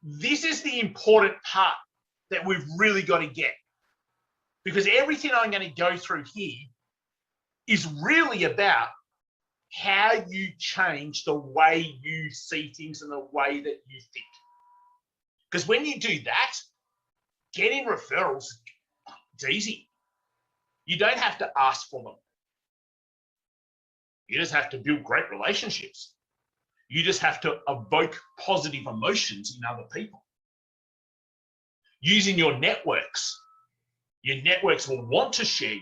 This is the important part that we've really got to get, because everything I'm going to go through here is really about how you change the way you see things and the way that you think. Because when you do that, getting referrals, it's easy. You don't have to ask for them. You just have to build great relationships. You just have to evoke positive emotions in other people. Using your networks will want to share you,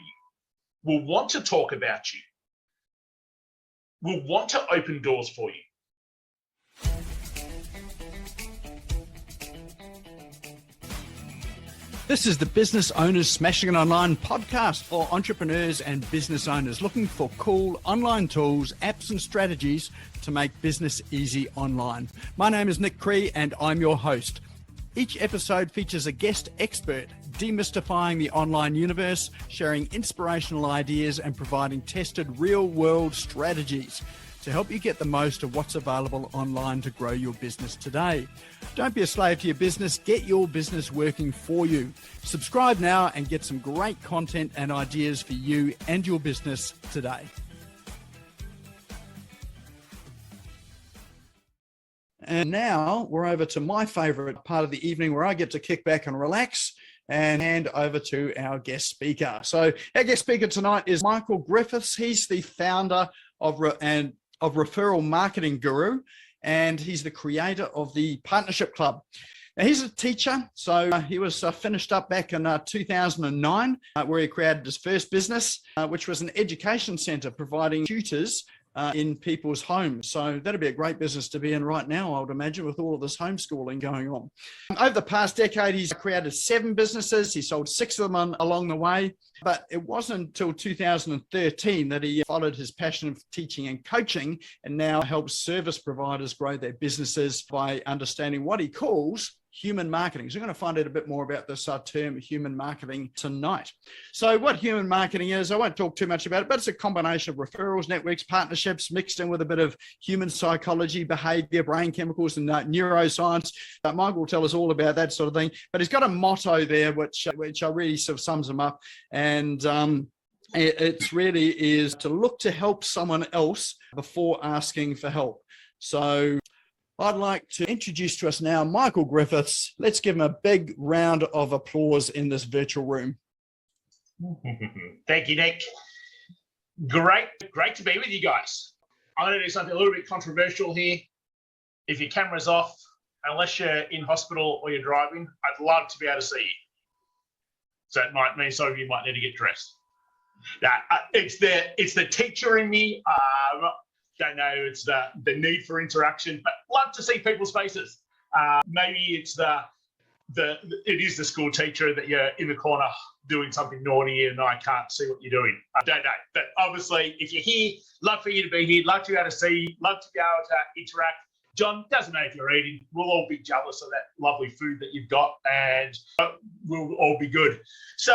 will want to talk about you, will want to open doors for you. This is the Business Owners Smashing It Online podcast for entrepreneurs and business owners looking for cool online tools, apps and strategies to make business easy online. My name is Nick Cree and I'm your host. Each episode features a guest expert demystifying the online universe, sharing inspirational ideas and providing tested real-world strategies to help you get the most of what's available online to grow your business today. Don't be a slave to your business. Get your business working for you. Subscribe now and get some great content and ideas for you and your business today. And now we're over to my favorite part of the evening where I get to kick back and relax and hand over to our guest speaker. So our guest speaker tonight is Michael Griffiths. He's the founder of Referral Marketing Guru, and he's the creator of the Partnership Club. Now, he's a teacher, so he was finished up back in 2009, where he created his first business, which was an education centre providing tutors in people's homes. So that'd be a great business to be in right now, I would imagine, with all of this homeschooling going on. Over the past decade, he's created 7 businesses. He sold 6 of them along the way. But it wasn't until 2013 that he followed his passion for teaching and coaching and now helps service providers grow their businesses by understanding what he calls human marketing. So we're going to find out a bit more about this term human marketing tonight. So what human marketing is, I won't talk too much about it, but it's a combination of referrals, networks, partnerships, mixed in with a bit of human psychology, behavior, brain chemicals, and neuroscience. Michael will tell us all about that sort of thing. But he's got a motto there, which I really sort of sums him up. And it really is to look to help someone else before asking for help. So I'd like to introduce to us now Michael Griffiths. Let's give him a big round of applause in this virtual room. Thank you, Nick. Great to be with you guys. I'm going to do something a little bit controversial here. If your camera's off, unless you're in hospital or you're driving, I'd love to be able to see you. So it might mean some of you might need to get dressed. It's the teacher in me. Don't know, it's the need for interaction, but love to see people's faces. Maybe it's it is the school teacher that you're in the corner doing something naughty and I can't see what you're doing. I don't know, but obviously if you're here, love for you to be here, love to be able to see you, love to be able to interact. John, doesn't matter if you're eating, we'll all be jealous of that lovely food that you've got and we'll all be good. So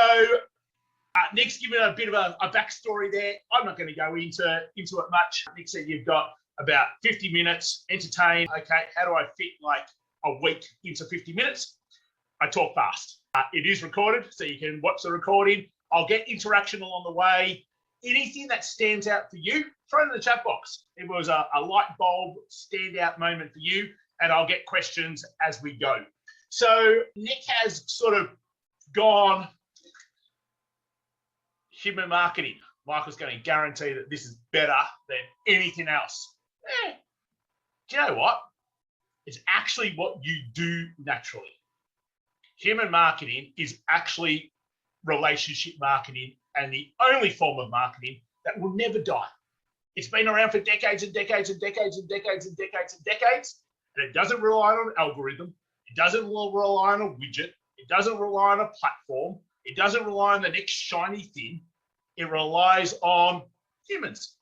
Nick's given a bit of a backstory there. I'm not going to go into it much. Nick said you've got about 50 minutes, entertain. Okay, how do I fit like a week into 50 minutes? I talk fast. It is recorded, so you can watch the recording. I'll get interaction along the way. Anything that stands out for you, throw it in the chat box. It was a light bulb standout moment for you, and I'll get questions as we go. So Nick has sort of gone human marketing. Michael's going to guarantee that this is better than anything else. Do you know what? It's actually what you do naturally. Human marketing is actually relationship marketing and the only form of marketing that will never die. It's been around for decades and decades and decades and decades and decades and decades, and it doesn't rely on an algorithm. It doesn't rely on a widget. It doesn't rely on a platform. It doesn't rely on the next shiny thing. It relies on humans.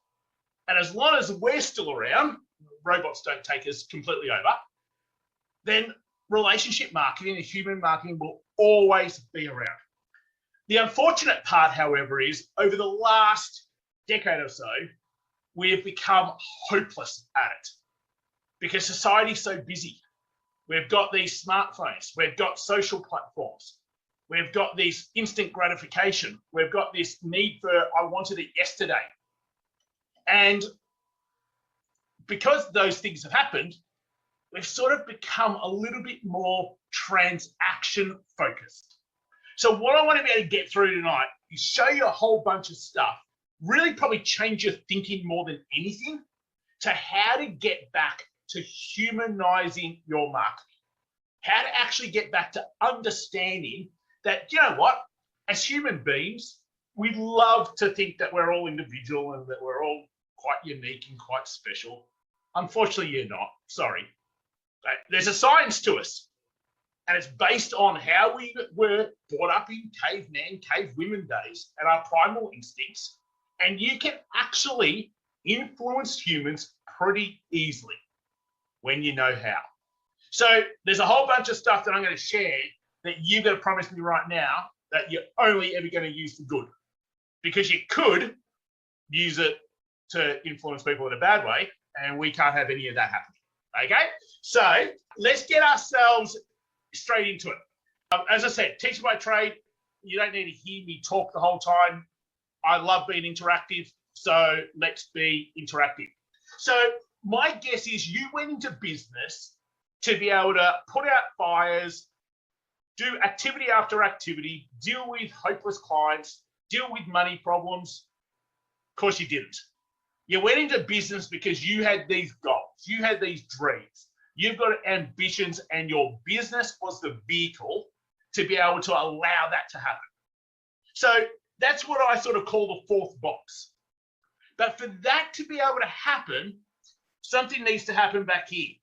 And as long as we're still around, robots don't take us completely over, then relationship marketing and human marketing will always be around. The unfortunate part, however, is over the last decade or so, we have become hopeless at it because society's so busy. We've got these smartphones. We've got social platforms. We've got this instant gratification. We've got this need for, I wanted it yesterday. And because those things have happened, we've sort of become a little bit more transaction focused. So what I want to be able to get through tonight is show you a whole bunch of stuff, really probably change your thinking more than anything, to how to get back to humanizing your marketing, how to actually get back to understanding that, you know what, as human beings, we love to think that we're all individual and that we're all quite unique and quite special. Unfortunately, you're not. Sorry. But there's a science to us, and it's based on how we were brought up in caveman, cavewomen days and our primal instincts. And you can actually influence humans pretty easily when you know how. So there's a whole bunch of stuff that I'm going to share that you've got to promise me right now that you're only ever going to use for good, because you could use it to influence people in a bad way, and we can't have any of that happening. Okay, so let's get ourselves straight into it. As I said, teacher by trade, you don't need to hear me talk the whole time. I love being interactive, so let's be interactive. So my guess is you went into business to be able to put out fires, do activity after activity, deal with hopeless clients, deal with money problems. Of course you didn't. You went into business because you had these goals, you had these dreams, you've got ambitions, and your business was the vehicle to be able to allow that to happen. So that's what I sort of call the fourth box. But for that to be able to happen, something needs to happen back here.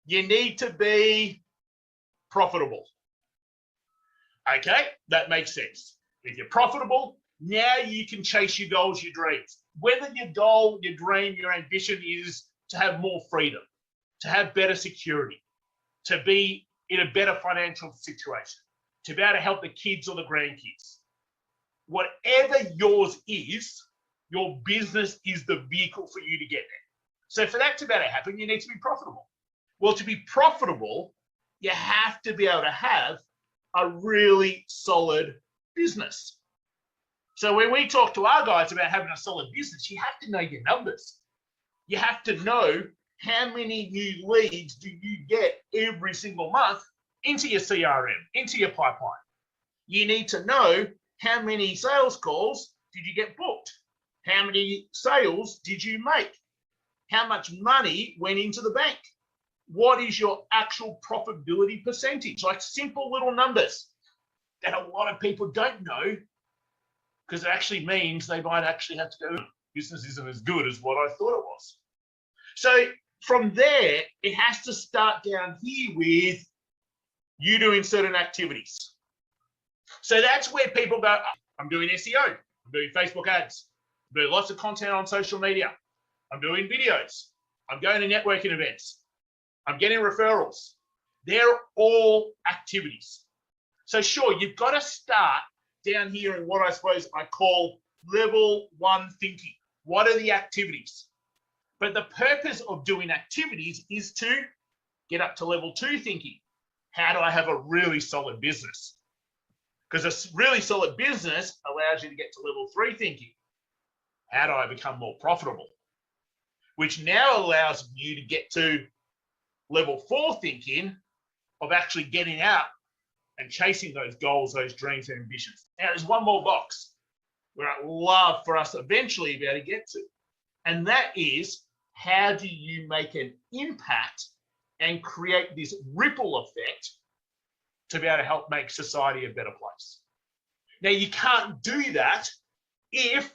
You need to be profitable. Okay, that makes sense. If you're profitable, now you can chase your goals, your dreams. Whether your goal, your dream, your ambition is to have more freedom, to have better security, to be in a better financial situation, to be able to help the kids or the grandkids. Whatever yours is, your business is the vehicle for you to get there. So for that to be able to happen, you need to be profitable. Well, to be profitable, you have to be able to have a really solid business. So when we talk to our guys about having a solid business, you have to know your numbers. You have to know how many new leads do you get every single month into your CRM, into your pipeline. You need to know how many sales calls did you get booked? How many sales did you make? How much money went into the bank? What is your actual profitability percentage? Like simple little numbers that a lot of people don't know, because it actually means they might actually have to go, business isn't as good as what I thought it was. So from there, it has to start down here with you doing certain activities. So that's where people go, I'm doing SEO, I'm doing Facebook ads, I'm doing lots of content on social media, I'm doing videos, I'm going to networking events, I'm getting referrals. They're all activities. So sure, you've got to start down here in what I suppose I call level one thinking. What are the activities? But the purpose of doing activities is to get up to level two thinking. How do I have a really solid business? Because a really solid business allows you to get to level three thinking. How do I become more profitable? Which now allows you to get to level four thinking of actually getting out and chasing those goals, those dreams and ambitions. Now, there's one more box where I'd love for us eventually to be able to get to. And that is, how do you make an impact and create this ripple effect to be able to help make society a better place? Now, you can't do that if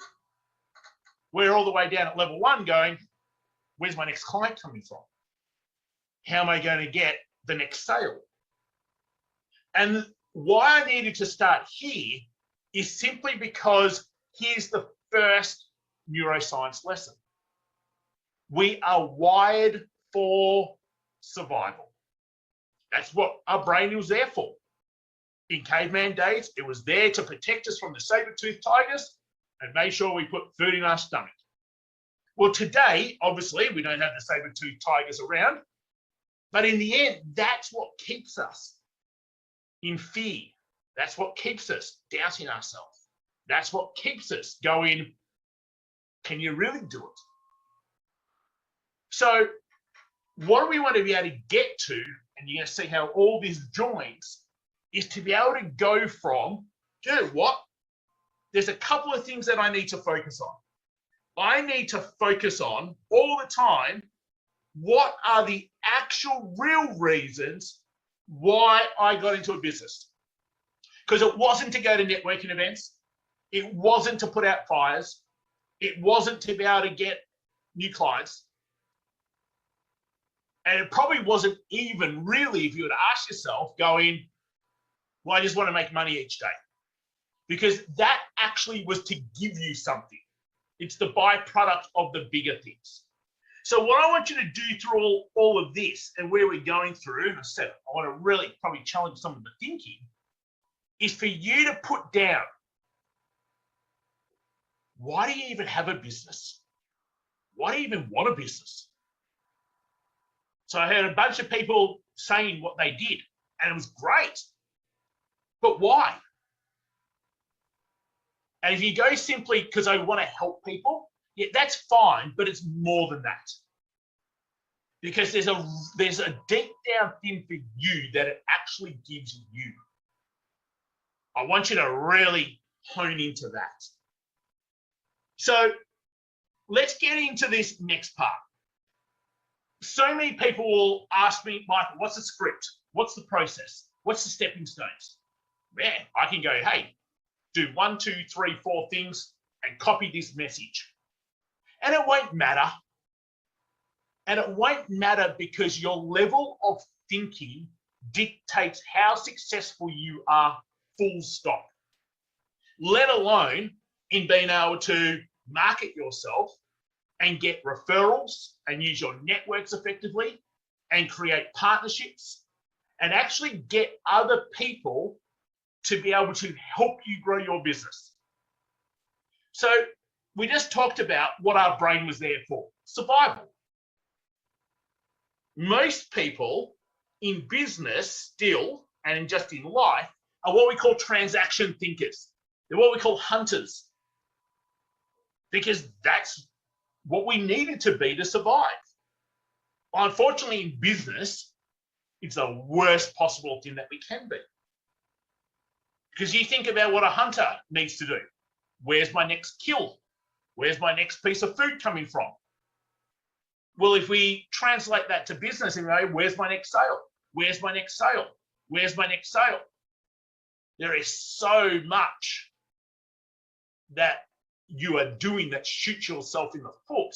we're all the way down at level one going, where's my next client coming from? How am I going to get the next sale? And why I needed to start here is simply because here's the first neuroscience lesson. We are wired for survival. That's what our brain was there for. In caveman days, it was there to protect us from the saber-toothed tigers and make sure we put food in our stomach. Well, today, obviously, we don't have the saber-toothed tigers around, But in the end, that's what keeps us in fear. That's what keeps us doubting ourselves. That's what keeps us going, can you really do it? So what do we want to be able to get to, and you're going to see how all this joins, is to be able to go from, you know what? There's a couple of things that I need to focus on. I need to focus on all the time, what are the actual real reasons why I got into a business? Because it wasn't to go to networking events. It wasn't to put out fires. It wasn't to be able to get new clients. And it probably wasn't even really, if you were to ask yourself, going, well, I just want to make money each day. Because that actually was to give you something. It's the byproduct of the bigger things. So what I want you to do through all of this and where we're going through, and I said, I want to really probably challenge some of the thinking, is for you to put down, why do you even have a business? Why do you even want a business? So I heard a bunch of people saying what they did, and it was great. But why? And if you go simply because I want to help people, yeah, that's fine, but it's more than that. Because there's a deep down thing for you that it actually gives you. I want you to really hone into that. So let's get into this next part. So many people will ask me, Michael, what's the script? What's the process? What's the stepping stones? Yeah, I can go, hey, do 1, 2, 3, 4 things and copy this message. And it won't matter. And it won't matter because your level of thinking dictates how successful you are, full stop. Let alone in being able to market yourself and get referrals and use your networks effectively and create partnerships and actually get other people to be able to help you grow your business. So we just talked about what our brain was there for, survival. Most people in business still, and just in life, are what we call transaction thinkers. They're what we call hunters, because that's what we needed to be to survive. Unfortunately, in business, it's the worst possible thing that we can be. Because you think about what a hunter needs to do. Where's my next kill? Where's my next piece of food coming from? Well, if we translate that to business and go, where's my next sale? Where's my next sale? Where's my next sale? There is so much that you are doing that shoots yourself in the foot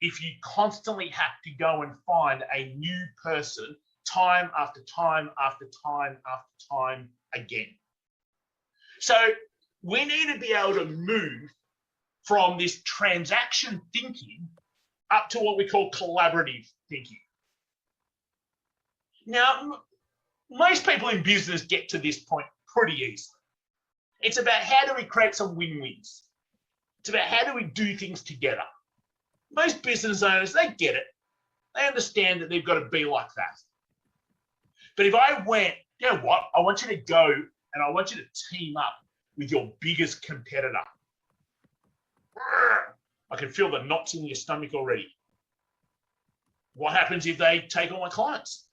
if you constantly have to go and find a new person time after time after time after time again. So we need to be able to move from this transaction thinking up to what we call collaborative thinking. Now, most people in business get to this point pretty easily. It's about how do we create some win-wins. It's about how do we do things together. Most business owners, they get it. They understand that they've got to be like that. But if I went, you know what, I want you to go and I want you to team up with your biggest competitor. I can feel the knots in your stomach already. What happens if they take all my clients?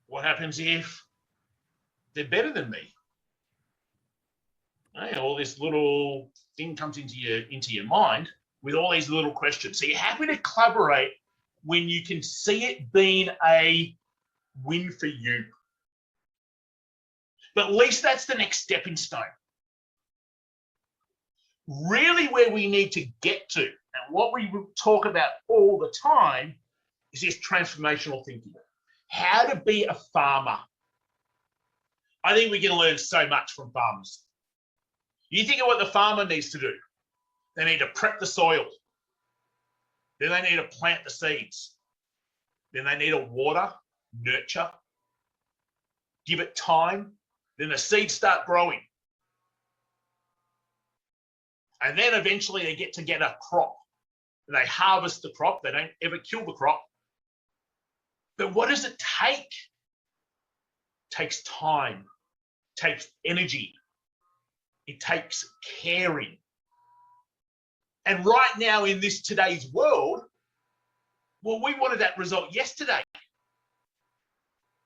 What happens if they're better than me? Hey, all this little thing comes into your mind with all these little questions. So you're happy to collaborate when you can see it being a win for you. But at least that's the next stepping stone. Really where we need to get to, and what we talk about all the time, is this transformational thinking. How to be a farmer. I think we can learn so much from farmers. You think of what the farmer needs to do. They need to prep the soil. Then they need to plant the seeds. Then they need to water, nurture, give it time. Then the seeds start growing. And then eventually they get a crop. And they harvest the crop. They don't ever kill the crop. But what does it take? It takes time, takes energy, it takes caring. And right now in this today's world, well, we wanted that result yesterday.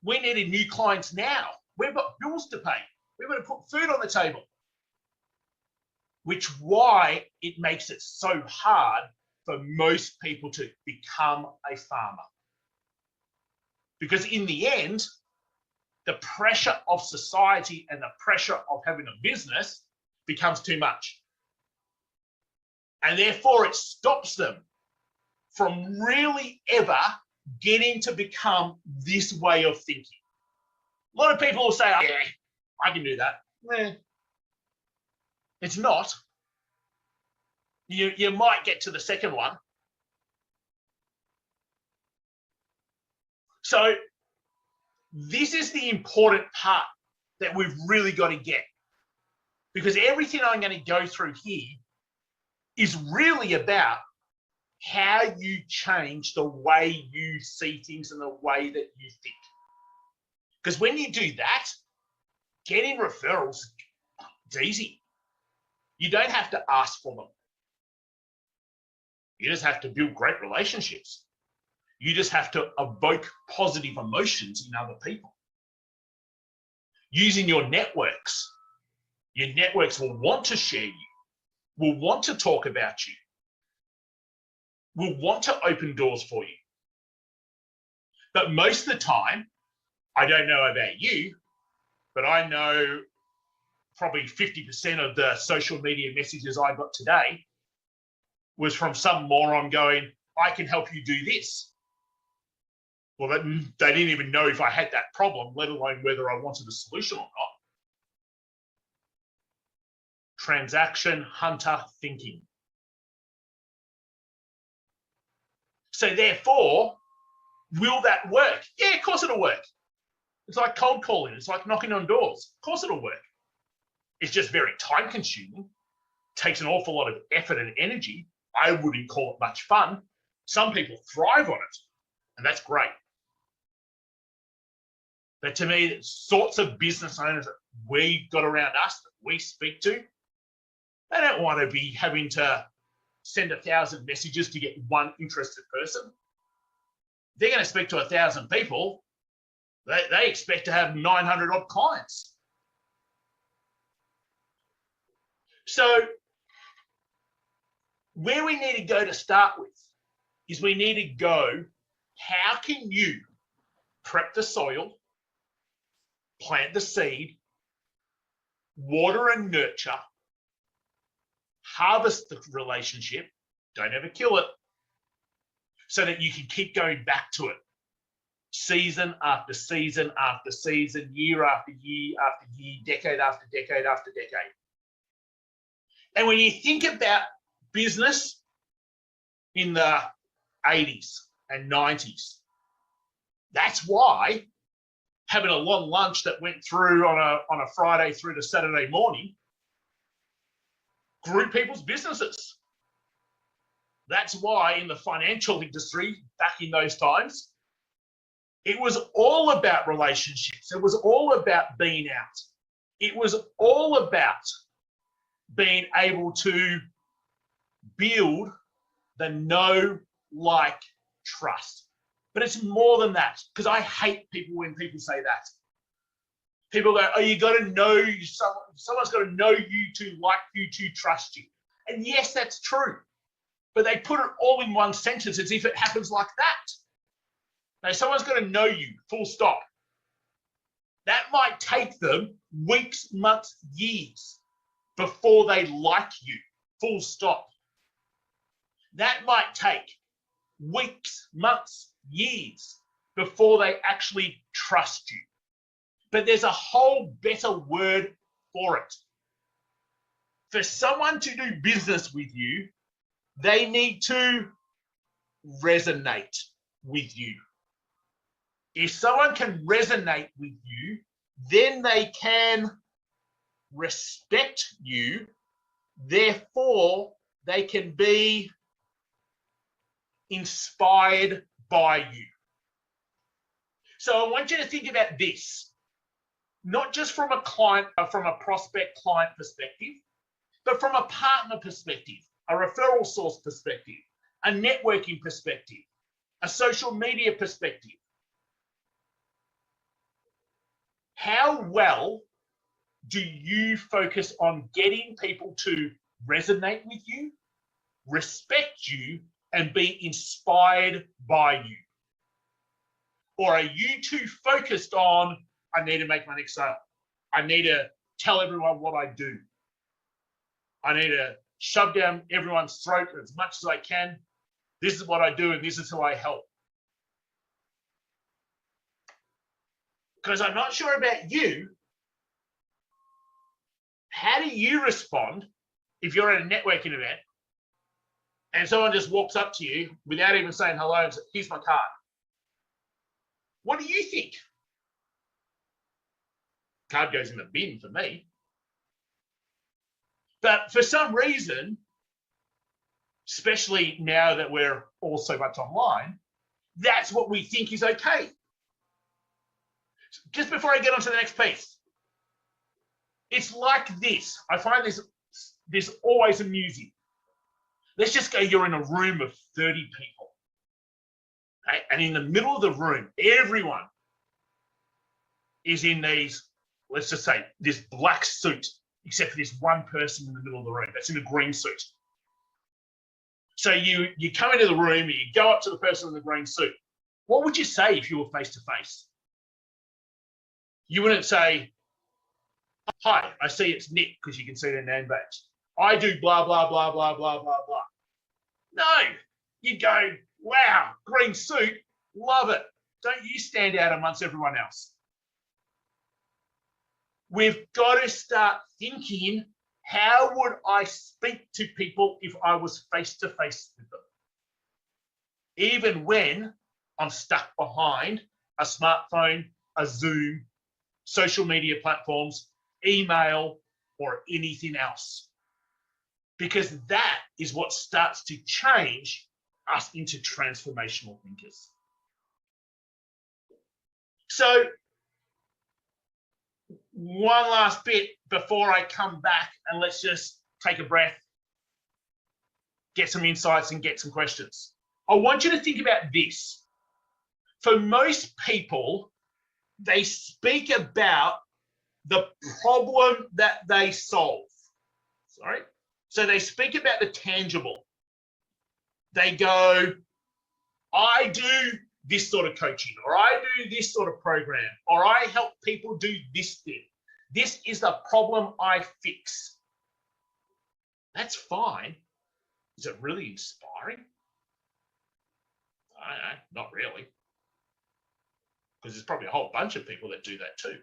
We needed new clients now. We've got bills to pay. We've got to put food on the table. Which why it makes it so hard for most people to become a farmer. Because in the end, the pressure of society and the pressure of having a business becomes too much. And therefore it stops them from really ever getting to become this way of thinking. A lot of people will say, oh, yeah, I can do that. It's not. You might get to the second one. So this is the important part that we've really got to get. Because everything I'm going to go through here is really about how you change the way you see things and the way that you think. Because when you do that, getting referrals, it's easy. You don't have to ask for them. You just have to build great relationships. You just have to evoke positive emotions in other people. Using your networks will want to share you, will want to talk about you, will want to open doors for you. But most of the time, I don't know about you, but I know probably 50% of the social media messages I got today was from some moron going, I can help you do this. Well, they didn't even know if I had that problem, let alone whether I wanted a solution or not. Transaction hunter thinking. So therefore, will that work? Yeah, of course it'll work. It's like cold calling. It's like knocking on doors. Of course it'll work. It's just very time consuming. Takes an awful lot of effort and energy. I wouldn't call it much fun. Some people thrive on it, and that's great. But to me, the sorts of business owners that we've got around us, that we speak to, they don't want to be having to send 1,000 messages to get one interested person. They're going to speak to 1,000 people. They expect to have 900 odd clients. So where we need to go to start with is we need to go, how can you prep the soil, plant the seed, water and nurture, harvest the relationship, don't ever kill it, so that you can keep going back to it season after season after season, year after year after year, decade after decade after decade. And when you think about business in the 80s and 90s, that's why having a long lunch that went through on a Friday through to Saturday morning grew people's businesses. That's why in the financial industry, back in those times, it was all about relationships. It was all about being out. It was all about being able to build the know, like, trust. But it's more than that, because I hate people when people say that. People go, oh, you got to know someone's got to know you to like you to trust you. And yes, that's true. But they put it all in one sentence as if it happens like that. Now, someone's got to know you, full stop. That might take them weeks, months, years before they like you, full stop. That might take weeks, months, years before they actually trust you. But there's a whole better word for it. For someone to do business with you, they need to resonate with you. If someone can resonate with you, then they can respect you. Therefore, they can be inspired by you. So I want you to think about this, not just from a prospect client perspective, but from a partner perspective, a referral source perspective, a networking perspective, a social media perspective. How well do you focus on getting people to resonate with you, respect you, and be inspired by you? Or are you too focused on, I need to make my next sale. I need to tell everyone what I do. I need to shove down everyone's throat as much as I can. This is what I do and this is who I help. Because I'm not sure about you. How do you respond if you're at a networking event and someone just walks up to you without even saying hello and says, here's my card? What do you think? Card goes in the bin for me. But for some reason, especially now that we're all so much online, that's what we think is okay. Just before I get on to the next piece, it's like this. I find this always amusing. Let's just go, you're in a room of 30 people. Okay? And in the middle of the room, everyone is in these, let's just say, this black suit, except for this one person in the middle of the room that's in a green suit. So you come into the room and you go up to the person in the green suit. What would you say if you were face to face? You wouldn't say, hi, I see it's Nick, because you can see their name badge. I do blah, blah, blah, blah, blah, blah, blah. No, you'd go, wow, green suit, love it. Don't you stand out amongst everyone else. We've got to start thinking, how would I speak to people if I was face to face with them? Even when I'm stuck behind a smartphone, a Zoom, social media platforms, email, or anything else. Because that is what starts to change us into transformational thinkers. So, one last bit before I come back, and let's just take a breath, get some insights and get some questions. I want you to think about this. For most people, they speak about the problem that they solve. Sorry. So they speak about the tangible. They go, I do this sort of coaching, or I do this sort of program, or I help people do this thing. This is the problem I fix. That's fine. Is it really inspiring? I don't know, not really. Because there's probably a whole bunch of people that do that too.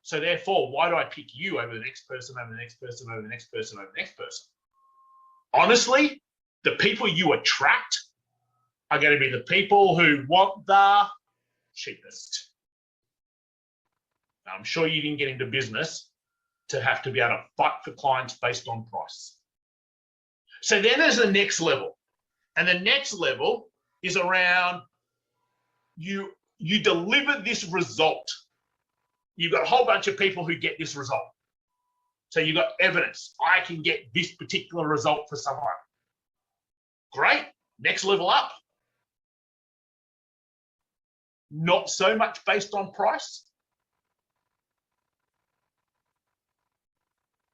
So therefore, why do I pick you over the next person, over the next person, over the next person, over the next person? Honestly, the people you attract are going to be the people who want the cheapest. I'm sure you didn't get into business to have to be able to fight for clients based on price. So then there's the next level. And the next level is around you deliver this result. You've got a whole bunch of people who get this result. So you've got evidence. I can get this particular result for someone. Great. Next level up. Not so much based on price.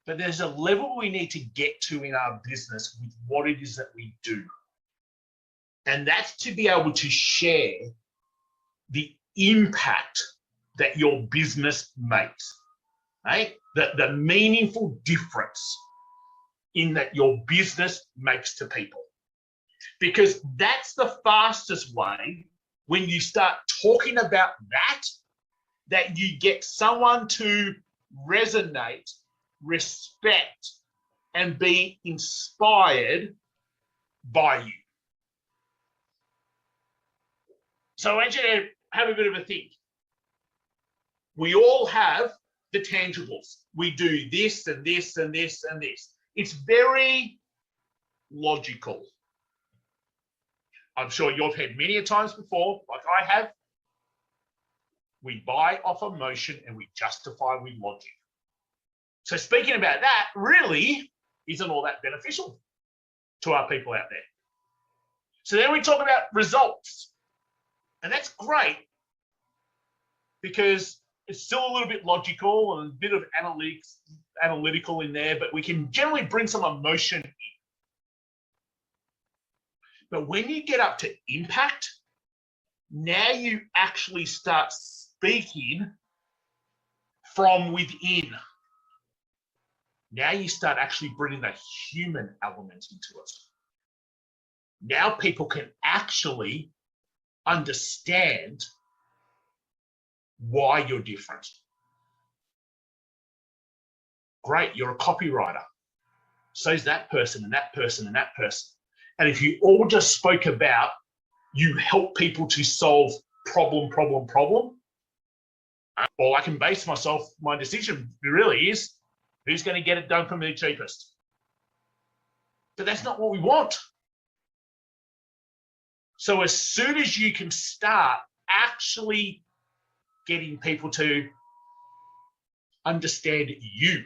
But there's a level we need to get to in our business with what it is that we do. And that's to be able to share the impact that your business makes, right? The meaningful difference in that your business makes to people. Because that's the fastest way when you start talking about that you get someone to resonate, respect, and be inspired by you. So I want you to have a bit of a think. We all have the tangibles. We do this and this and this and this. It's very logical. I'm sure you've had many a times before, like I have. We buy off emotion and we justify with logic. So speaking about that really isn't all that beneficial to our people out there. So then we talk about results. And that's great because it's still a little bit logical and a bit of analytical in there, but we can generally bring some emotion in. But when you get up to impact, now you actually start speaking from within. Now you start actually bringing the human element into it. Now people can actually understand why you're different. Great, you're a copywriter. So's that person and that person and that person. And if you all just spoke about you help people to solve problem, all I can base my decision really is who's going to get it done for me cheapest. But that's not what we want. So as soon as you can start actually getting people to understand you,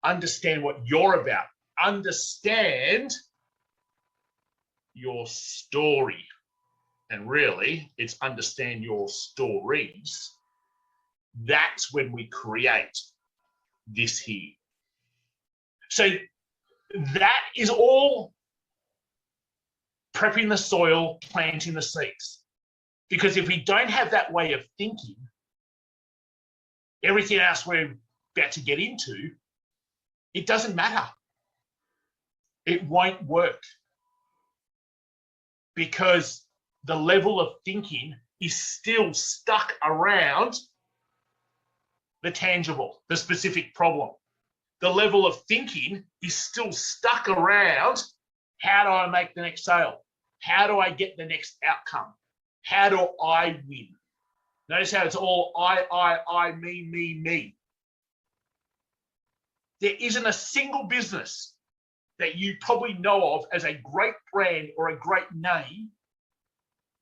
understand what you're about, understand your story, and really it's understand your stories, that's when we create this here. So that is all prepping the soil, planting the seeds. Because if we don't have that way of thinking, everything else we're about to get into, it doesn't matter. It won't work. Because the level of thinking is still stuck around the tangible, the specific problem. The level of thinking is still stuck around how do I make the next sale? How do I get the next outcome? How do I win? Notice how it's all I, me. There isn't a single business that you probably know of as a great brand or a great name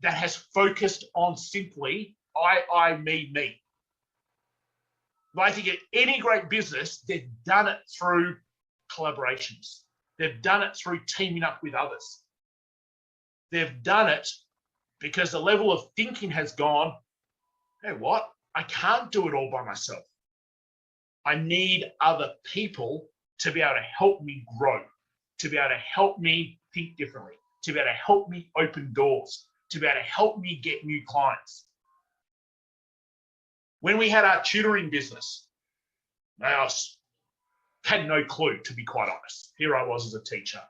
that has focused on simply I, me. But I think at any great business, they've done it through collaborations. They've done it through teaming up with others. They've done it because the level of thinking has gone, hey, what? I can't do it all by myself. I need other people to be able to help me grow, to be able to help me think differently, to be able to help me open doors, to be able to help me get new clients. When we had our tutoring business, I had no clue, to be quite honest. Here I was as a teacher,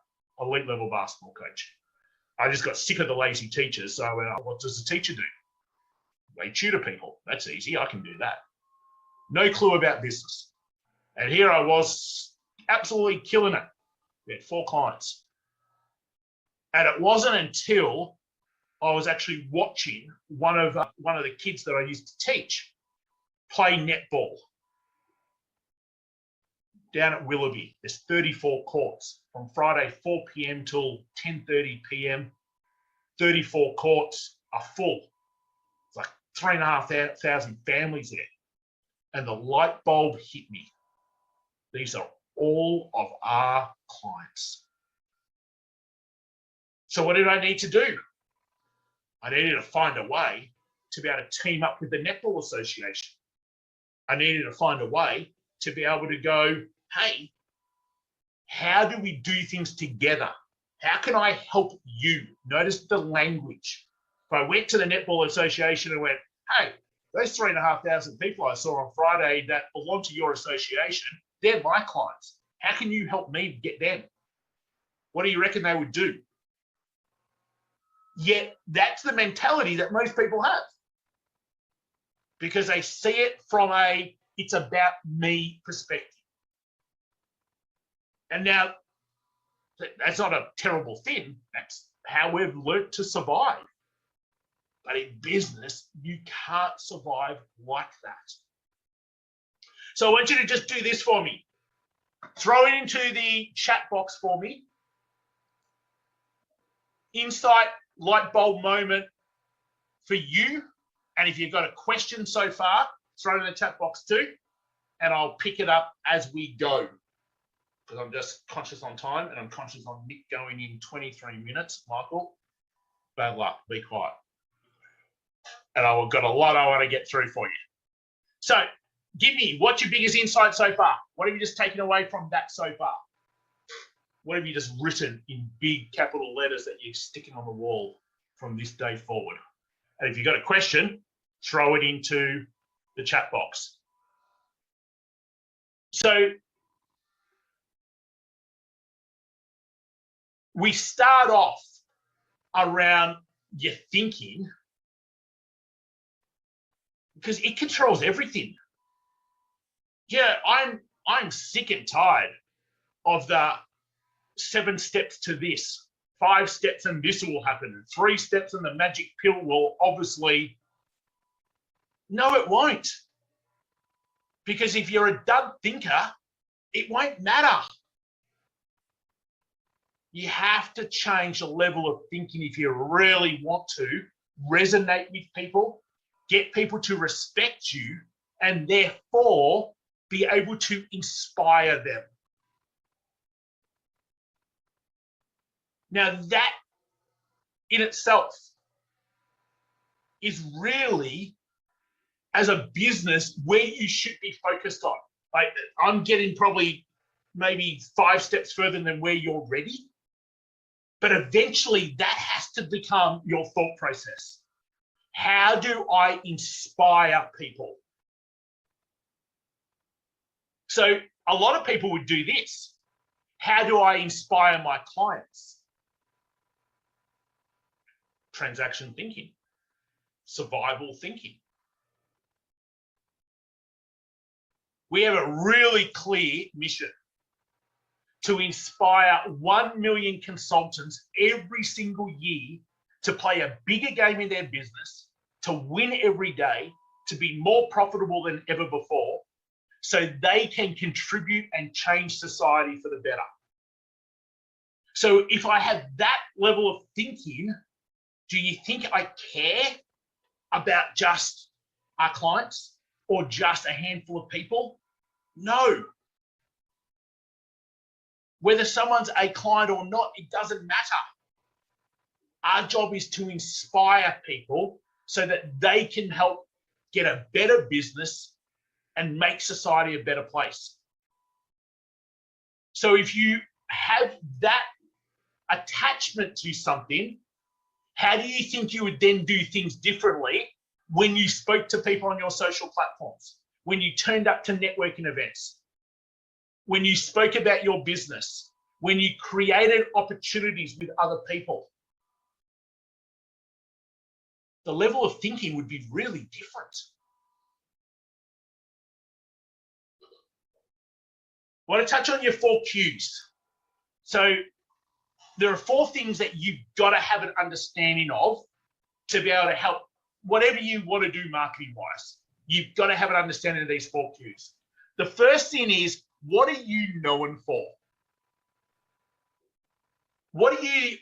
elite level basketball coach. I just got sick of the lazy teachers, so I went, oh, what does the teacher do? They tutor people. That's easy, I can do that. No clue about business. And here I was, absolutely killing it. We had 4 clients. And it wasn't until I was actually watching one of the kids that I used to teach play netball down at Willoughby. There's 34 courts from Friday 4 p.m. till 10:30 p.m. 34 courts are full. It's like 3,500 families there. And the light bulb hit me. These are all of our clients. So what did I need to do? I needed to find a way to be able to team up with the Netball Association. I needed to find a way to be able to go, hey, how do we do things together? How can I help you? Notice the language. If I went to the Netball Association and went, hey, those 3,500 people I saw on Friday that belong to your association, they're my clients. How can you help me get them? What do you reckon they would do? Yet that's the mentality that most people have. Because they see it from a, it's about me perspective. And now, that's not a terrible thing. That's how we've learnt to survive. But in business, you can't survive like that. So I want you to just do this for me. Throw it into the chat box for me. Insight, light bulb moment for you And if you've got a question so far, throw it in the chat box too, and I'll pick it up as we go. Because I'm just conscious on time, and I'm conscious on Nick going in 23 minutes. Michael, bad luck, be quiet. And I've got a lot I want to get through for you. So give me, what's your biggest insight so far? What have you just taken away from that so far? What have you just written in big capital letters that you're sticking on the wall from this day forward? And if you've got a question, throw it into the chat box. So we start off around your thinking, because it controls everything. Yeah, I'm sick and tired of the 7 steps to this, 5 steps and this will happen, and 3 steps and the magic pill will obviously. No, it won't. Because if you're a dud thinker, it won't matter. You have to change the level of thinking if you really want to resonate with people, get people to respect you, and therefore be able to inspire them. Now that in itself is really, as a business, where you should be focused on. Like, I'm getting probably maybe 5 steps further than where you're ready, but eventually that has to become your thought process. How do I inspire people? So a lot of people would do this. How do I inspire my clients? Transaction thinking, survival thinking. We have a really clear mission to inspire 1 million consultants every single year to play a bigger game in their business, to win every day, to be more profitable than ever before, so they can contribute and change society for the better. So if I have that level of thinking, do you think I care about just our clients or just a handful of people? No. Whether someone's a client or not, it doesn't matter. Our job is to inspire people so that they can help get a better business and make society a better place. So if you have that attachment to something, how do you think you would then do things differently when you spoke to people on your social platforms, when you turned up to networking events, when you spoke about your business, when you created opportunities with other people? The level of thinking would be really different. I want to touch on your 4 Qs. So there are 4 things that you've got to have an understanding of to be able to help whatever you want to do marketing-wise. You've got to have an understanding of these 4 Qs. The first thing is, what are you known for? What are you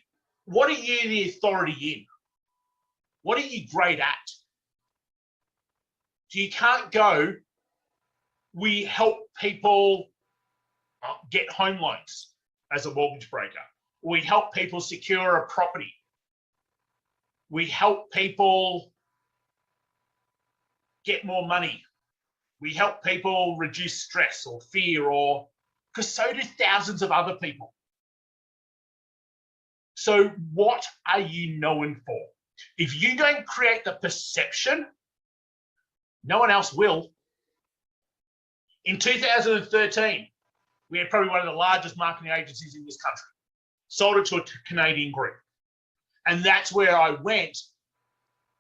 the authority in? What are you great at? So you can't go, we help people get home loans as a mortgage broker. We help people secure a property. We help people get more money. We help people reduce stress or fear, or because so do thousands of other people. So what are you known for? If you don't create the perception, no one else will. In 2013, we had probably one of the largest marketing agencies in this country. Sold it to a Canadian group. And that's where I went.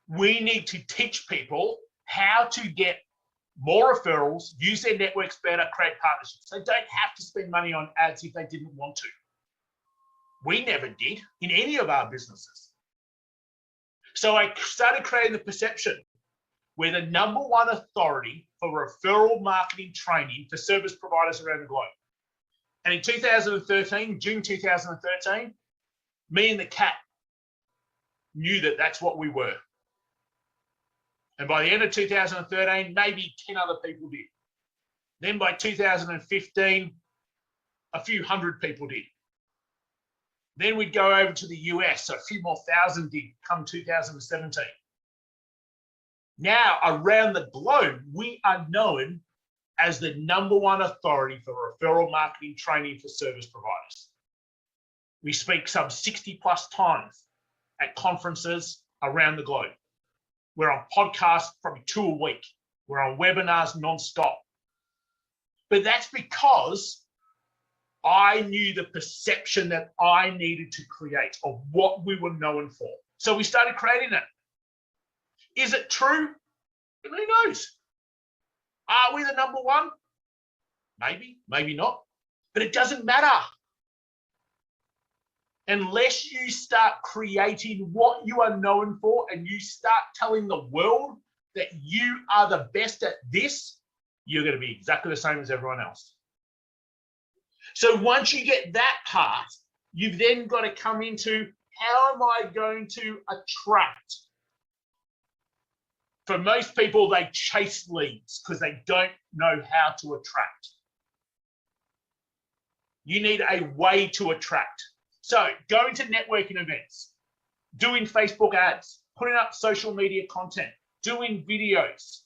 We need to teach people how to get more referrals, use their networks better, create partnerships. They don't have to spend money on ads if they didn't want to. We never did in any of our businesses. So I started creating the perception. We're the #1 authority for referral marketing training for service providers around the globe. And in 2013, June 2013, me and the cat knew that that's what we were. And by the end of 2013, maybe 10 other people did. Then by 2015, a few hundred people did. Then we'd go over to the US, so a few more thousand did come 2017. Now, around the globe, we are known as the #1 authority for referral marketing training for service providers. We speak some 60 plus times at conferences around the globe. We're on podcasts probably 2 a week. We're on webinars nonstop. But that's because I knew the perception that I needed to create of what we were known for. So we started creating it. Is it true? Who knows? Are we the #1? Maybe, maybe not. But it doesn't matter. Unless you start creating what you are known for and you start telling the world that you are the best at this, you're going to be exactly the same as everyone else. So once you get that part, you've then got to come into how am I going to attract? For most people, they chase leads because they don't know how to attract. You need a way to attract. So going to networking events, doing Facebook ads, putting up social media content, doing videos,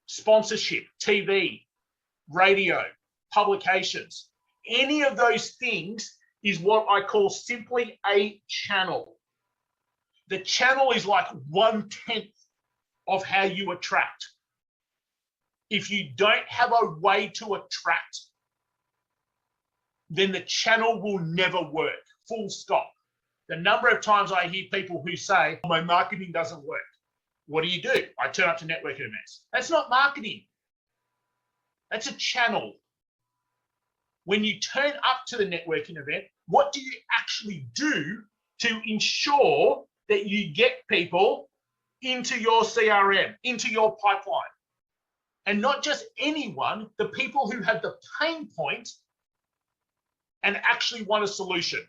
sponsorship, TV, radio, publications, any of those things is what I call simply a channel. The channel is like 1/10 of how you attract. If you don't have a way to attract, then the channel will never work. Full stop. The number of times I hear people who say, my marketing doesn't work. What do? I turn up to networking events. That's not marketing. That's a channel. When you turn up to the networking event, what do you actually do to ensure that you get people into your CRM, into your pipeline? And not just anyone, the people who have the pain point and actually want a solution.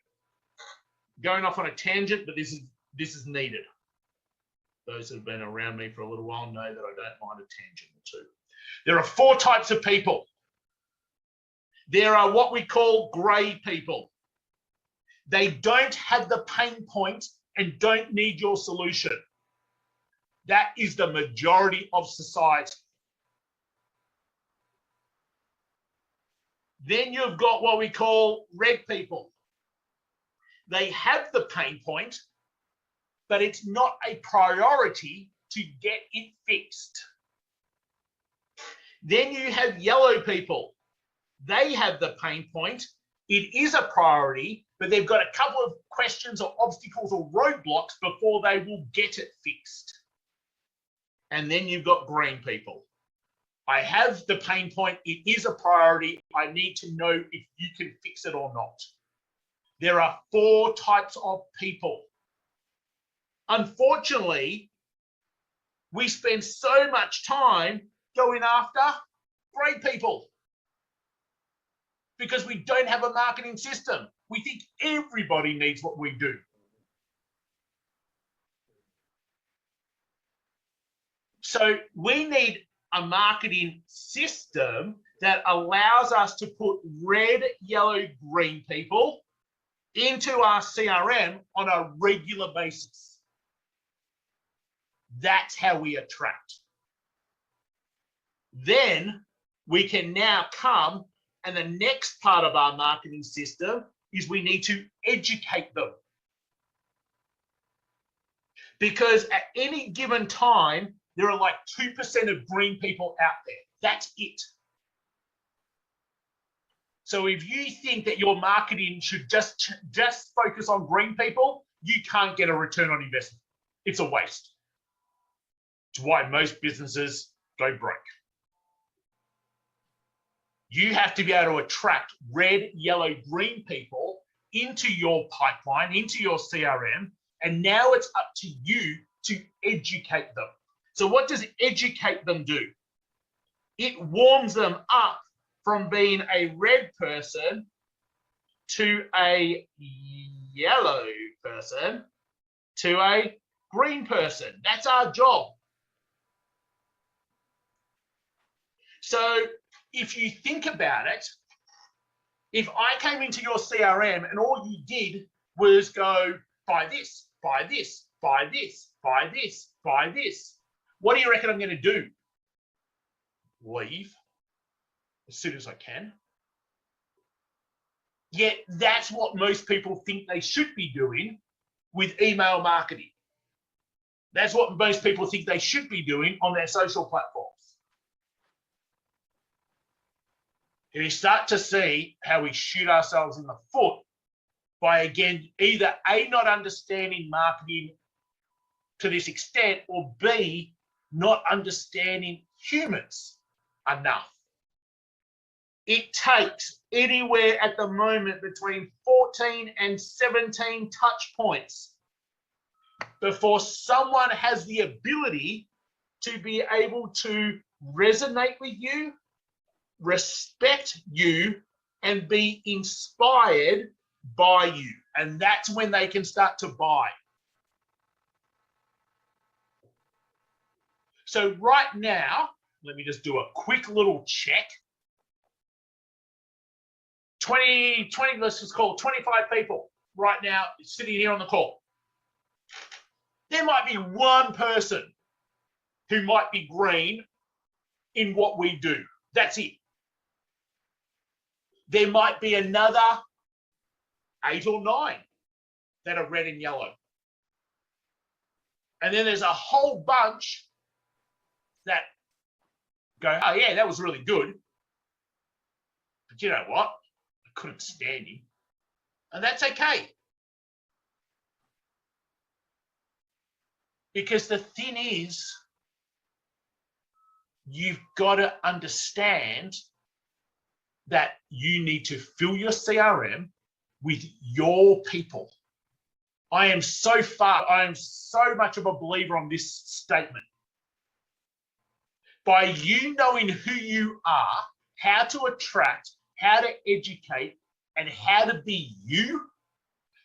Going off on a tangent, but this is needed. Those who have been around me for a little while know that I don't mind a tangent or two. There are 4 types of people. There are what we call grey people. They don't have the pain point and don't need your solution. That is the majority of society. Then you've got what we call red people. They have the pain point, but it's not a priority to get it fixed. Then you have yellow people. They have the pain point. It is a priority, but they've got a couple of questions or obstacles or roadblocks before they will get it fixed. And then you've got green people. I have the pain point. It is a priority. I need to know if you can fix it or not. There are 4 types of people. Unfortunately, we spend so much time going after grey people because we don't have a marketing system. We think everybody needs what we do. So we need a marketing system that allows us to put red, yellow, green people into our CRM on a regular basis. That's how we attract. Then we can now come, and the next part of our marketing system is we need to educate them. Because at any given time, there are like 2% of green people out there. That's it. So if you think that your marketing should just focus on green people, you can't get a return on investment. It's a waste. It's why most businesses go broke. You have to be able to attract red, yellow, green people into your pipeline, into your CRM, and now it's up to you to educate them. So what does educate them do? It warms them up from being a red person to a yellow person to a green person. That's our job. So if you think about it, if I came into your CRM and all you did was go, buy this, buy this, buy this, buy this, buy this, what do you reckon I'm going to do? Leave as soon as I can. Yet that's what most people think they should be doing with email marketing. That's what most people think they should be doing on their social platforms. If you start to see how we shoot ourselves in the foot by, again, either A, not understanding marketing to this extent, or B, not understanding humans enough. It takes anywhere at the moment between 14 and 17 touch points before someone has the ability to be able to resonate with you, respect you, and be inspired by you. And that's when they can start to buy. So right now, let me just do a quick little check. 20, let's just call it 25 people right now sitting here on the call. There might be one person who might be green in what we do. That's it. There might be another 8 or 9 that are red and yellow. And then there's a whole bunch that go, oh yeah, that was really good. But you know what? I couldn't stand him. And that's okay. Because the thing is, you've got to understand that you need to fill your CRM with your people. I am so much of a believer on this statement. By you knowing who you are, how to attract, how to educate, and how to be you,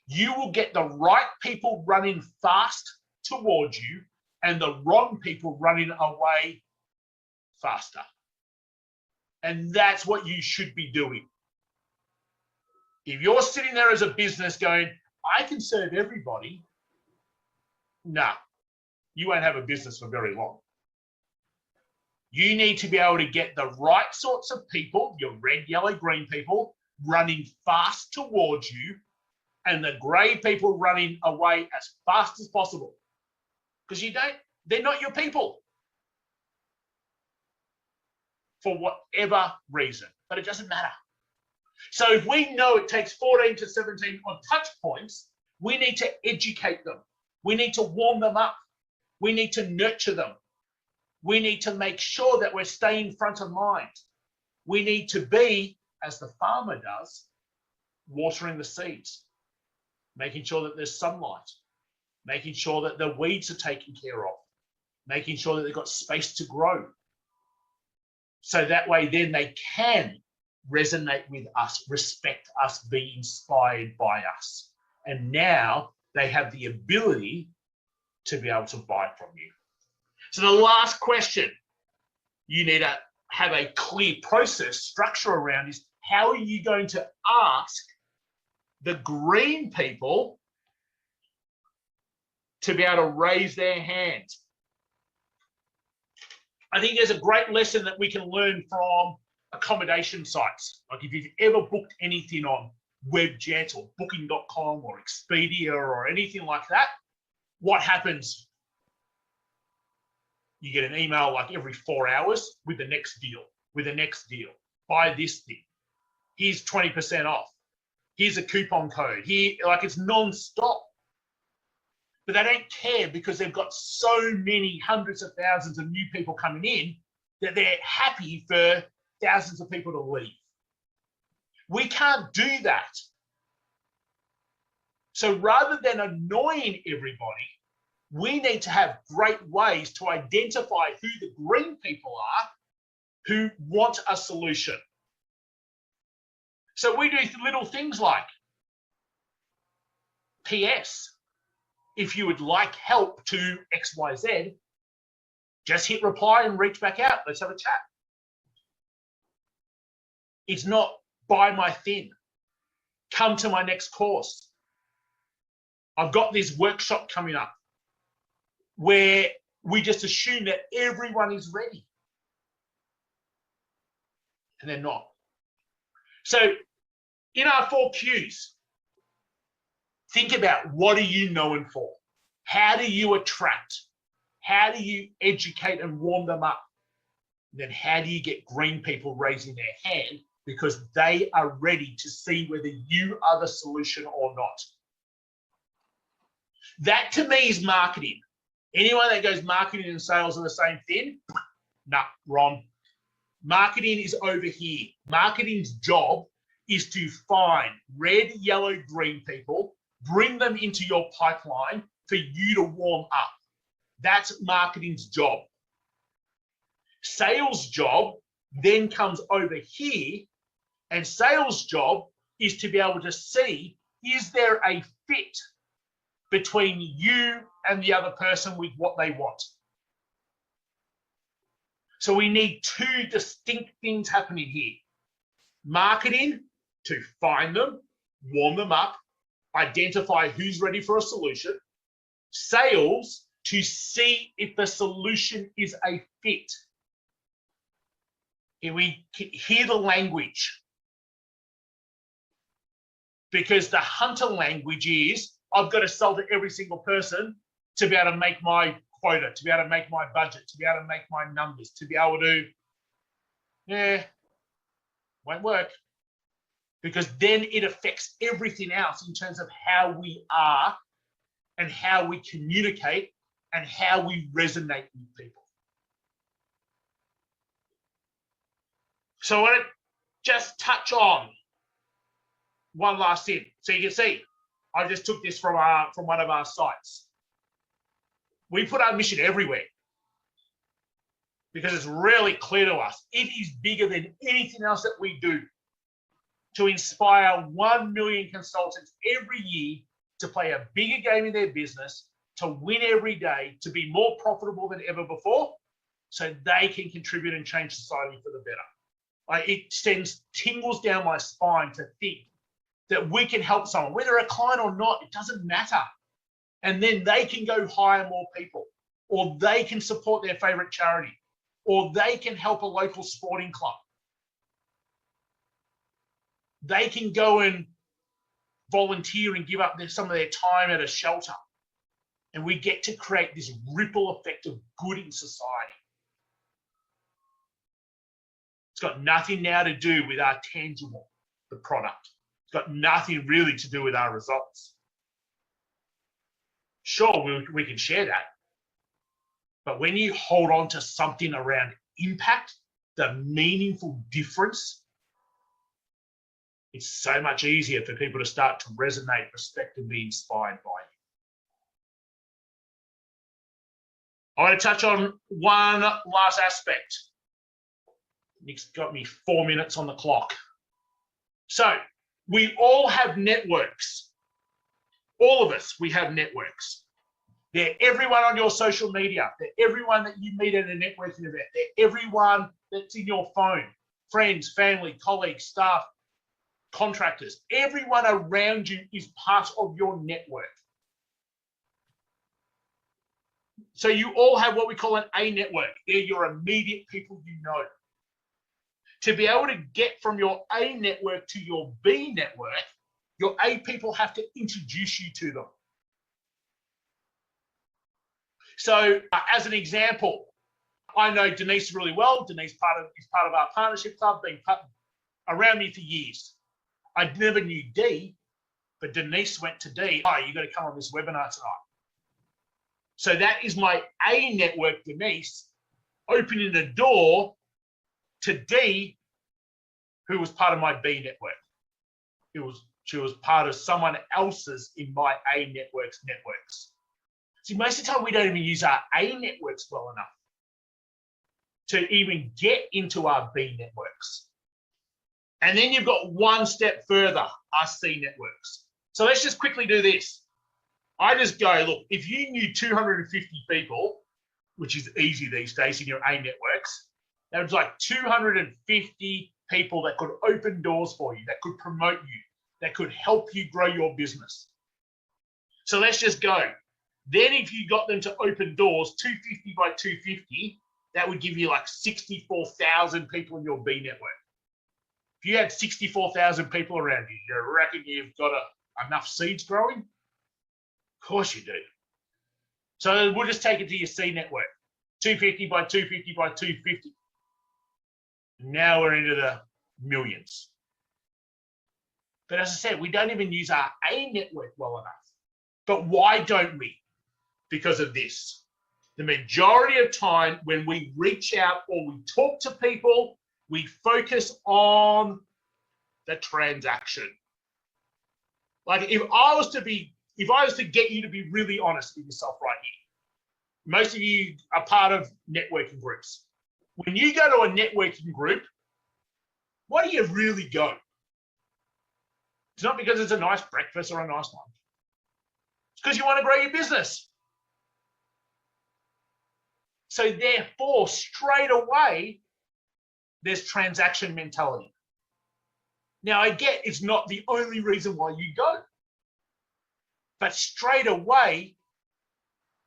you will get the right people running fast towards you and the wrong people running away faster. And that's what you should be doing. If you're sitting there as a business going, I can serve everybody, nah, you won't have a business for very long. You need to be able to get the right sorts of people, your red, yellow, green people, running fast towards you, and the grey people running away as fast as possible. Because they're not your people. For whatever reason, but it doesn't matter. So if we know it takes 14 to 17 on touch points, we need to educate them. We need to warm them up. We need to nurture them. We need to make sure that we're staying front of mind. We need to be, as the farmer does, watering the seeds, making sure that there's sunlight, making sure that the weeds are taken care of, making sure that they've got space to grow. So that way then they can resonate with us, respect us, be inspired by us. And now they have the ability to be able to buy from you. So the last question you need to have a clear process structure around is, how are you going to ask the green people to be able to raise their hand? I think there's a great lesson that we can learn from accommodation sites. Like if you've ever booked anything on Webjet or Booking.com or Expedia or anything like that, what happens? You get an email like every 4 hours with the next deal, buy this thing. Here's 20% off. Here's a coupon code. Like it's non-stop. But they don't care because they've got so many hundreds of thousands of new people coming in that they're happy for thousands of people to leave. We can't do that. So rather than annoying everybody, we need to have great ways to identify who the green people are who want a solution. So we do little things like, PS, if you would like help to XYZ, just hit reply and reach back out. Let's have a chat. It's not buy my thing. Come to my next course. I've got this workshop coming up where we just assume that everyone is ready. And they're not. So in our 4 Qs, think about what are you known for? How do you attract? How do you educate and warm them up? And then how do you get green people raising their hand because they are ready to see whether you are the solution or not? That to me is marketing. Anyone that goes marketing and sales are the same thing? Nah, wrong. Marketing is over here. Marketing's job is to find red, yellow, green people, bring them into your pipeline for you to warm up. That's marketing's job. Sales job then comes over here, and sales job is to be able to see, is there a fit between you and the other person with what they want? So we need 2 distinct things happening here. Marketing to find them, warm them up, identify who's ready for a solution. Sales to see if the solution is a fit. Here we hear the language. Because the hunter language is, I've got to sell to every single person to be able to make my quota, to be able to make my budget, to be able to make my numbers, to be able to, won't work. Because then it affects everything else in terms of how we are and how we communicate and how we resonate with people. So I want to just touch on one last thing. So you can see, I just took this from one of our sites. We put our mission everywhere because it's really clear to us. It is bigger than anything else that we do to inspire 1 million consultants every year to play a bigger game in their business, to win every day, to be more profitable than ever before, so they can contribute and change society for the better. It sends tingles down my spine to think that we can help someone, whether a client or not, it doesn't matter. And then they can go hire more people, or they can support their favorite charity, or they can help a local sporting club. They can go and volunteer and give up some of their time at a shelter. And we get to create this ripple effect of good in society. It's got nothing now to do with our tangible, the product. It's got nothing really to do with our results. Sure, we can share that. But when you hold on to something around impact, the meaningful difference, it's so much easier for people to start to resonate, respect, and be inspired by you. I want to touch on one last aspect. Nick's got me 4 minutes on the clock. So we all have networks. All of us, we have networks. They're everyone on your social media. They're everyone that you meet at a networking event. They're everyone that's in your phone. Friends, family, colleagues, staff, contractors. Everyone around you is part of your network. So you all have what we call an A network. They're your immediate people you know. To be able to get from your A network to your B network, your A people have to introduce you to them. So as an example, I know Denise really well. Denise is part of our partnership club, been around me for years. I never knew D, but Denise went to D. Oh, you got to come on this webinar tonight. So that is my A network, Denise, opening the door to D, who was part of my B network. She was part of someone else's in my A networks. See, most of the time we don't even use our A networks well enough to even get into our B networks. And then you've got one step further, our C networks. So let's just quickly do this. I just go, look, if you knew 250 people, which is easy these days in your A networks, that was like 250 people that could open doors for you, that could promote you, that could help you grow your business. So let's just go. Then if you got them to open doors, 250 by 250, that would give you like 64,000 people in your B network. If you had 64,000 people around you, you reckon you've got enough seeds growing? Of course you do. So we'll just take it to your C network, 250 by 250 by 250. Now we're into the millions. But as I said, we don't even use our A network well enough. But why don't we? Because of this. The majority of time when we reach out or we talk to people, we focus on the transaction. Like if I was to get you to be really honest with yourself right here, most of you are part of networking groups. When you go to a networking group, why do you really go? It's not because it's a nice breakfast or a nice lunch. It's because you want to grow your business. So therefore, straight away, there's transaction mentality. Now, I get it's not the only reason why you go. But straight away,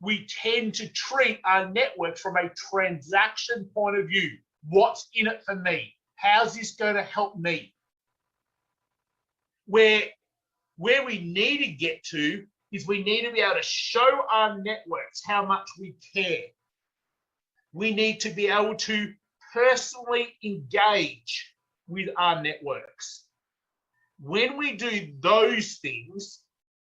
we tend to treat our network from a transaction point of view. What's in it for me? How's this going to help me? Where we need to get to is we need to be able to show our networks how much we care. We need to be able to personally engage with our networks. When we do those things,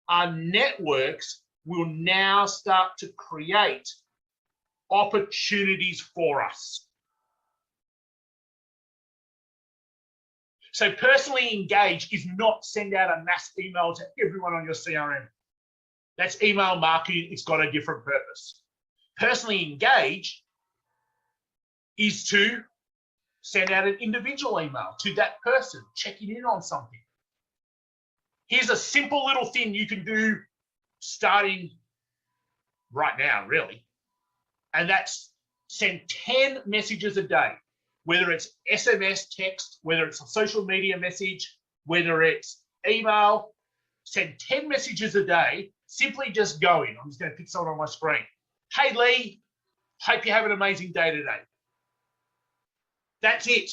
our networks will now start to create opportunities for us. So personally engage is not send out a mass email to everyone on your CRM. That's email marketing. It's got a different purpose. Personally engage is to send out an individual email to that person, checking in on something. Here's a simple little thing you can do starting right now, really. And that's send 10 messages a day, whether it's SMS, text, whether it's a social media message, whether it's email, send 10 messages a day, simply just going. I'm just going to pick someone on my screen. Hey, Lee, hope you have an amazing day today. That's it.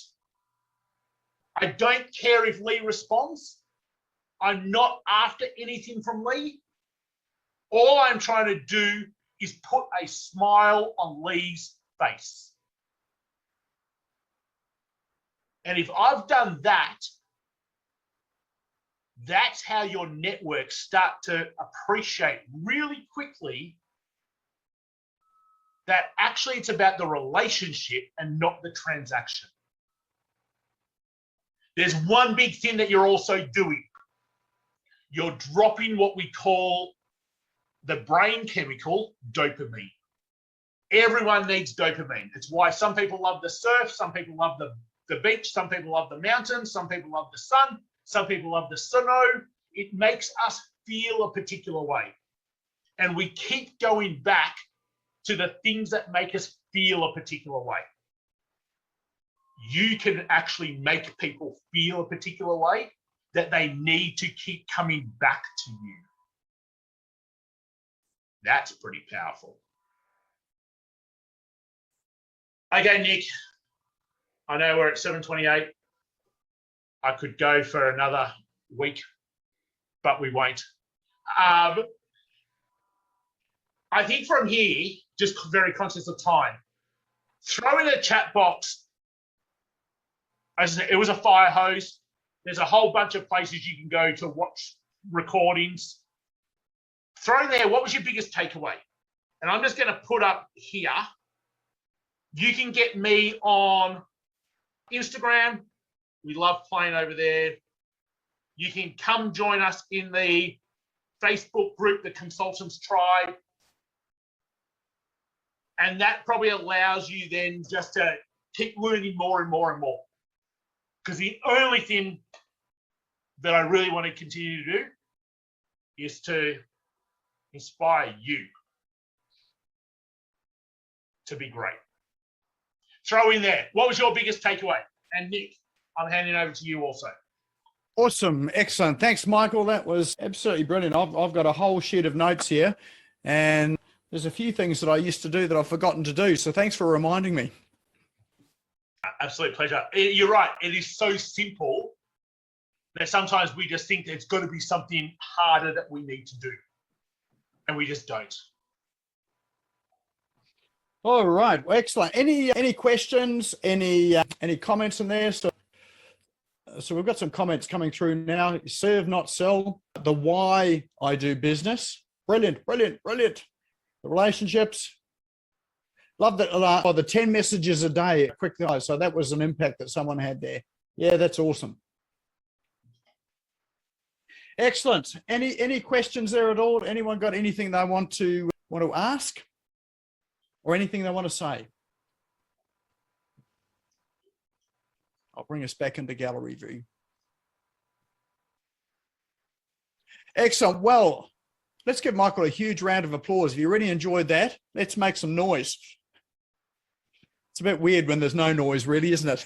I don't care if Lee responds. I'm not after anything from Lee. All I'm trying to do is put a smile on Lee's face. And if I've done that, that's how your networks start to appreciate really quickly that actually it's about the relationship and not the transaction. There's one big thing that you're also doing. You're dropping what we call the brain chemical dopamine. Everyone needs dopamine. It's why some people love the surf, some people love the beach, some people love the mountains, some people love the sun, some people love the snow. It makes us feel a particular way. And we keep going back to the things that make us feel a particular way. You can actually make people feel a particular way that they need to keep coming back to you. That's pretty powerful. Okay, Nick, I know we're at 7:28. I could go for another week, but we won't. I think from here, just very conscious of time, throw in a chat box. As I said, it was a fire hose. There's a whole bunch of places you can go to watch recordings. Throw in there, what was your biggest takeaway? And I'm just going to put up here, you can get me on Instagram. We love playing over there. You can come join us in the Facebook group, the Consultants Tribe. And that probably allows you then just to keep learning more and more and more. Because the only thing that I really want to continue to do is to inspire you to be great. Throw in there, what was your biggest takeaway? And Nick, I'm handing over to you also. Awesome. Excellent. Thanks, Michael. That was absolutely brilliant. I've got a whole sheet of notes here, and there's a few things that I used to do that I've forgotten to do. So thanks for reminding me. Absolute pleasure. You're right. It is so simple that sometimes we just think there's got to be something harder that we need to do, and we just don't. All right. Well, excellent. Any questions? Any comments in there? So we've got some comments coming through now. Serve, not sell. The why I do business. Brilliant, brilliant, brilliant. The relationships. Love that. The 10 messages a day. Quickly. So that was an impact that someone had there. Yeah, that's awesome. Excellent. Any questions there at all? Anyone got anything they want to ask, or anything they want to say? I'll bring us back into gallery view. Excellent. Well, let's give Michael a huge round of applause. If you really enjoyed that, let's make some noise. It's a bit weird when there's no noise, really, isn't it?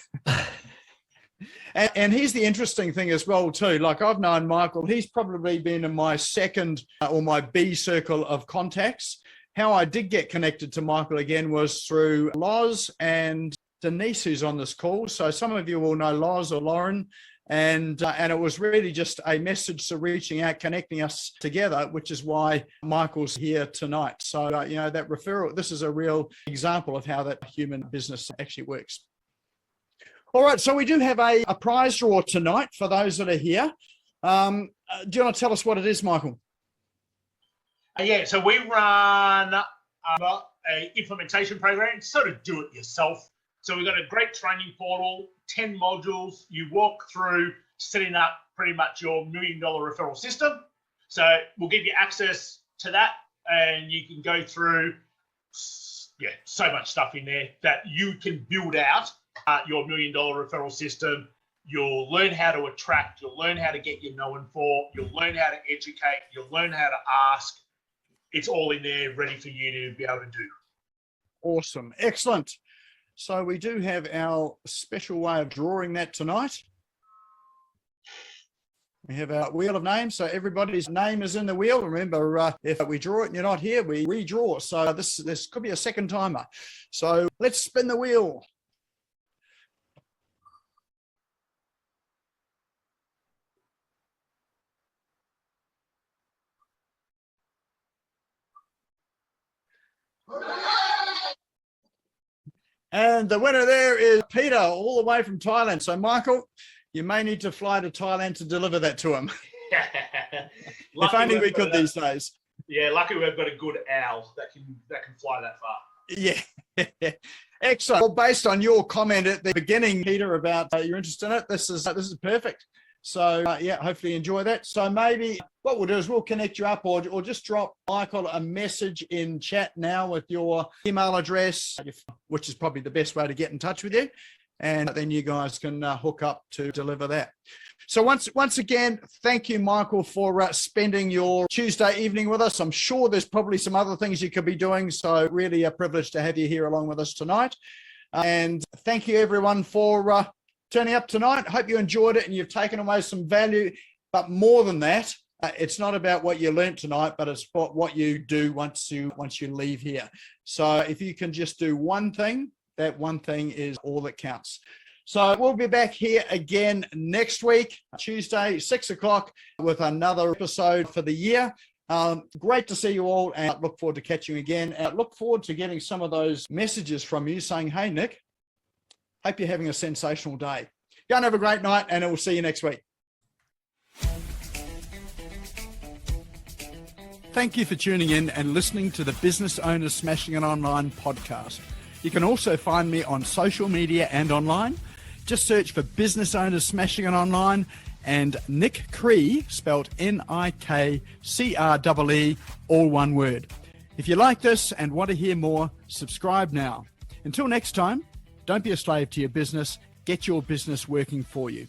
And here's the interesting thing as well, too. Like, I've known Michael, he's probably been in my second or my B circle of contacts. How I did get connected to Michael again was through Loz and Denise, who's on this call. So some of you will know Loz or Lauren, and it was really just a message to reaching out, connecting us together, which is why Michael's here tonight. So, that referral, this is a real example of how that human business actually works. All right, so we do have a prize draw tonight for those that are here. Do you want to tell us what it is, Michael? Yeah, so we run a implementation program, sort of do it yourself. So we've got a great training portal, 10 modules. You walk through setting up pretty much your $1 million referral system. So we'll give you access to that, and you can go through, so much stuff in there that you can build out your $1 million referral system. You'll learn how to attract. You'll learn how to get your known for. You'll learn how to educate. You'll learn how to ask. It's all in there ready for you to be able to do. Awesome. Excellent. So we do have our special way of drawing that tonight. We have our wheel of names. So everybody's name is in the wheel. Remember, if we draw it and you're not here, we redraw. So this could be a second timer. So let's spin the wheel. And the winner there is Peter, all the way from Thailand. So, Michael, you may need to fly to Thailand to deliver that to him. If only we could these days. Yeah, lucky we've got a good owl that can fly that far. Yeah. Excellent. Well, based on your comment at the beginning, Peter, about your interest in it, this is perfect. So, hopefully you enjoy that. So maybe what we'll do is we'll connect you up or just drop Michael a message in chat now with your email address, which is probably the best way to get in touch with you. And then you guys can hook up to deliver that. So once again, thank you, Michael, for spending your Tuesday evening with us. I'm sure there's probably some other things you could be doing. So really a privilege to have you here along with us tonight. And thank you, everyone, for turning up tonight. Hope you enjoyed it and you've taken away some value. But more than that, it's not about what you learned tonight, but it's what you do once you leave here. So if you can just do one thing, that one thing is all that counts. So we'll be back here again next week, Tuesday, 6 o'clock, with another episode for the year. Great to see you all, and I look forward to catching you again. And I look forward to getting some of those messages from you saying, hey, Nick, hope you're having a sensational day. Go and have a great night, and we'll see you next week. Thank you for tuning in and listening to the Business Owners Smashing It Online podcast. You can also find me on social media and online. Just search for Business Owners Smashing It Online and Nick Cree, spelled Nikree, all one word. If you like this and want to hear more, subscribe now. Until next time, don't be a slave to your business. Get your business working for you.